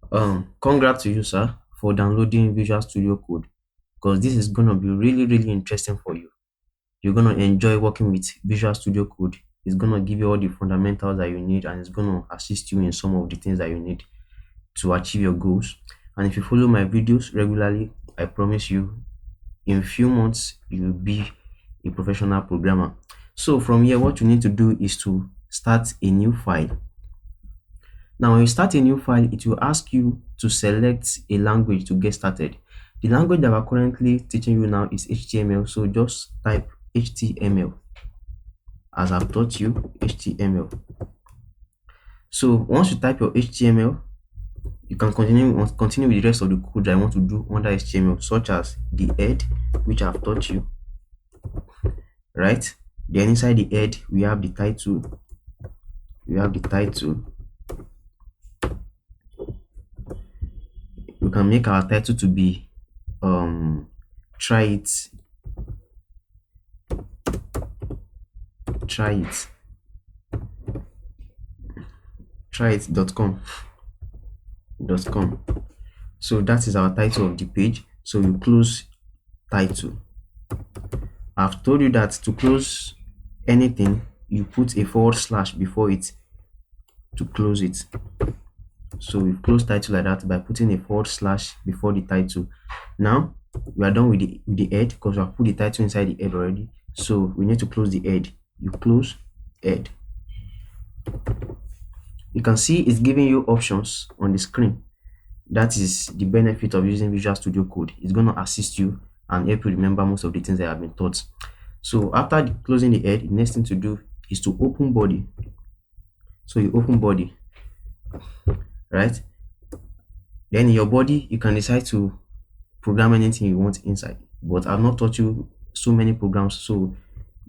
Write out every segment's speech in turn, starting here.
Congrats to you, sir, for downloading Visual Studio Code, because this is gonna be really interesting for you. You're gonna enjoy working with Visual Studio Code. It's gonna give you all the fundamentals that you need, and it's gonna assist you in some of the things that you need to achieve your goals. And if you follow my videos regularly, I promise you, in a few months, you'll be a professional programmer. So from here, what you need to do is to start a new file. Now, when you start a new file, it will ask you to select a language to get started. The language that we're currently teaching you now is HTML, so just type HTML as I've taught you, HTML. So once you type your HTML, you can continue with the rest of the code that I want to do under HTML, such as the head, which I've taught you, right? Then inside the head, we have the title. We can make our title to be try it .com. So that is our title of the page. So you close title. I've told you that to close anything, you put a / before it to close it. So we close title like that by putting a / before the title. Now we are done with the head, because we have put the title inside the head already. So we need to close the head. You close head. You can see it's giving you options on the screen. That is the benefit of using Visual Studio Code. It's going to assist you and help you remember most of the things that have been taught. So after closing the head, the next thing to do is to open body. So you open body, right? Then in your body, you can decide to program anything you want inside. But I've not taught you so many programs, so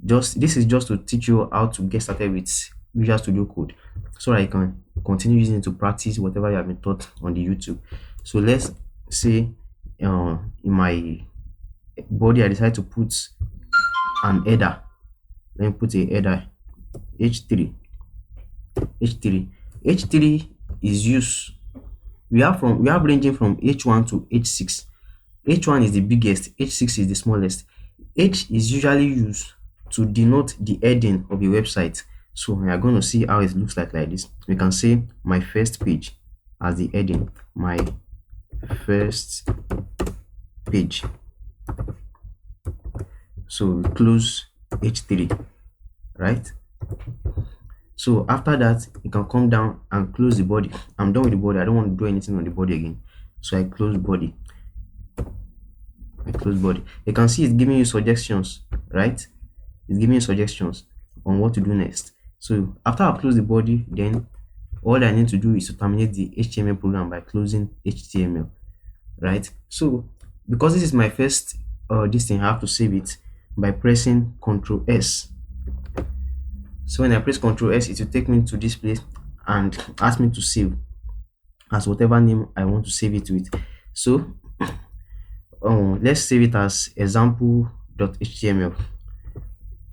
this is just to teach you how to get started with Visual Studio Code, so that you can continue using it to practice whatever you have been taught on the YouTube. So let's say in my body, I decide to put an header. Let me put a header h3. H3 is used. We have ranging from h1 to h6. H1 is the biggest, h6 is the smallest. H is usually used to denote the heading of a website. So we are going to see how it looks like this. We can say my first page as the heading, my first page. So we close h3, right? So after that, you can come down and close the body. I'm done with the body. I don't want to do anything on the body again. So I close body. You can see it's giving you suggestions, right? It's giving you suggestions on what to do next. So after I close the body, then all I need to do is to terminate the HTML program by closing HTML, right? So because this is my first this thing, I have to save it by pressing Ctrl S. So when I press Ctrl S, it will take me to this place and ask me to save as whatever name I want to save it with. So let's save it as example.html.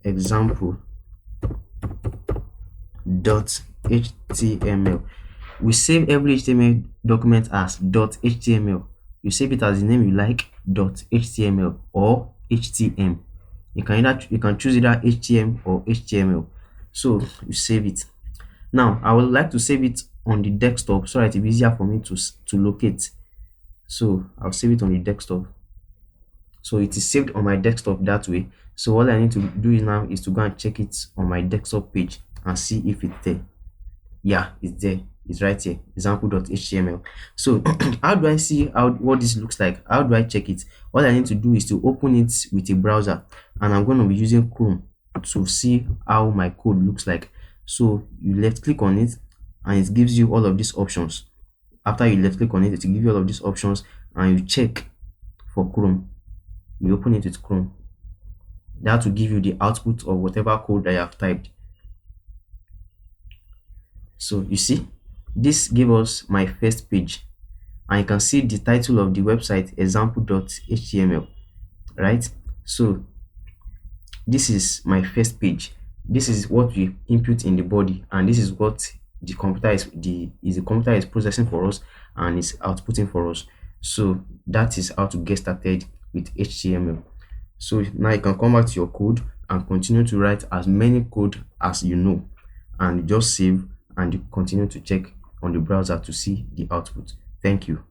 Example.html. We save every HTML document as .html. You save it as the name you like, .html or htm. You can choose either htm or html. So you save it. Now I would like to save it on the desktop so that it will be easier for me to locate. So I'll save it on the desktop. So it is saved on my desktop that way. So all I need to do now is to go and check it on my desktop page and see if it's there. Yeah, it's there. It's right here, example.html. So how do I see what this looks like? How do I check it? All I need to do is to open it with a browser, and I'm going to be using Chrome to see how my code looks like. So you left click on it and it gives you all of these options. After you left click on it, it will give you all of these options and you check for Chrome. You open it with Chrome. That will give you the output of whatever code that you have typed. So you see, this gave us my first page, and you can see the title of the website, example.html, right? So this is my first page. This is what we input in the body, and this is what the computer is processing for us and is outputting for us. So that is how to get started with HTML. So now you can come back to your code and continue to write as many code as you know, and just save and you continue to check on the browser to see the output. Thank you.